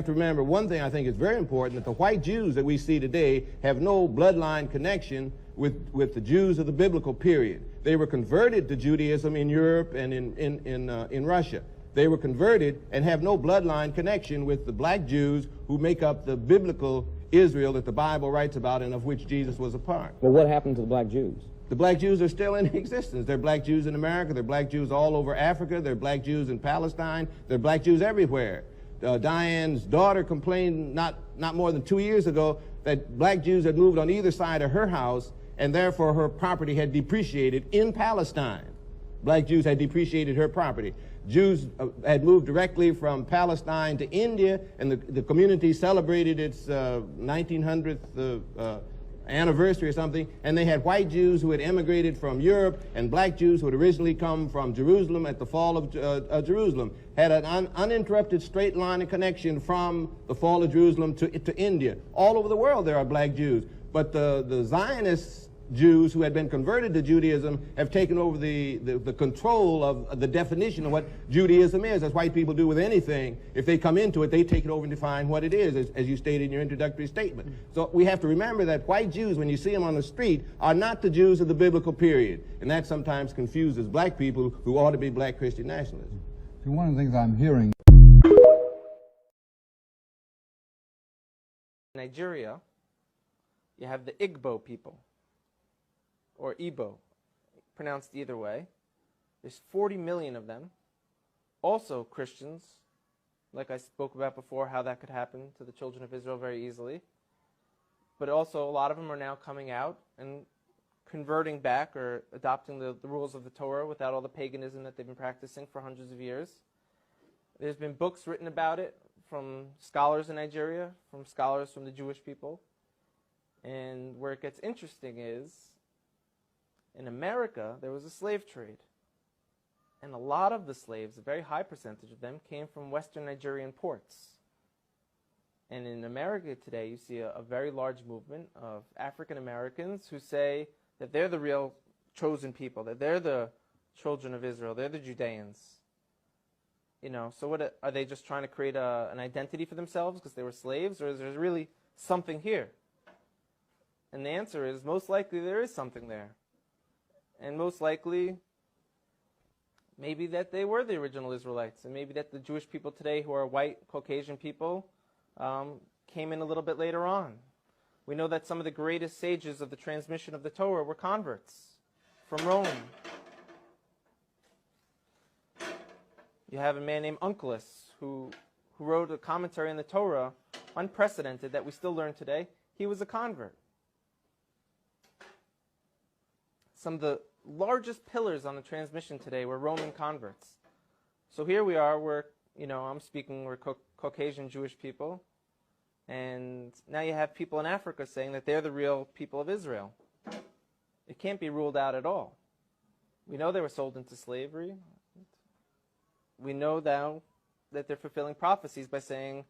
have to remember one thing I think is very important, that the white Jews that we see today have no bloodline connection with the Jews of the biblical period. They were converted to Judaism in Europe and in Russia. They were converted and have no bloodline connection with the black Jews who make up the biblical Israel that the Bible writes about and of which Jesus was a part. Well, what happened to the black Jews? The black Jews are still in existence. There are black Jews in America. There are black Jews all over Africa. There are black Jews in Palestine. There are black Jews everywhere. Diane's daughter complained not more than 2 years ago that black Jews had moved on either side of her house, and therefore her property had depreciated in Palestine. Black Jews had depreciated her property. Jews had moved directly from Palestine to India, and the community celebrated its 1900th anniversary or something, and they had white Jews who had emigrated from Europe and black Jews who had originally come from Jerusalem at the fall of Jerusalem, had an uninterrupted straight line of connection from the fall of Jerusalem to India. All over the world there are black Jews, but the Zionist Jews who had been converted to Judaism have taken over the control of the definition of what Judaism is, as white people do with anything. If they come into it, they take it over and define what it is, as you stated in your introductory statement. So we have to remember that white Jews, when you see them on the street, are not the Jews of the biblical period. And that sometimes confuses black people who ought to be black Christian nationalists. See, one of the things I'm hearing... Nigeria, you have the Igbo people, or Igbo, pronounced either way. There's 40 million of them. Also Christians, like I spoke about before, how that could happen to the children of Israel very easily. But also a lot of them are now coming out and converting back or adopting the rules of the Torah without all the paganism that they've been practicing for hundreds of years. There's been books written about it from scholars in Nigeria, from scholars from the Jewish people. And where it gets interesting is, in America, there was a slave trade. And a lot of the slaves, a very high percentage of them, came from Western Nigerian ports. And in America today, you see a very large movement of African Americans who say that they're the real chosen people, that they're the children of Israel, they're the Judeans. You know, so what are they just trying to create an identity for themselves because they were slaves, or is there really something here? And the answer is, most likely there is something there. And most likely, maybe that they were the original Israelites, and maybe that the Jewish people today who are white, Caucasian people came in a little bit later on. We know that some of the greatest sages of the transmission of the Torah were converts from Rome. You have a man named Onkelos who wrote a commentary on the Torah, unprecedented, that we still learn today. He was a convert. Some of the largest pillars on the transmission today were Roman converts. So here we are, we're Caucasian Jewish people, and now you have people in Africa saying that they're the real people of Israel. It can't be ruled out at all. We know they were sold into slavery. We know now that they're fulfilling prophecies by saying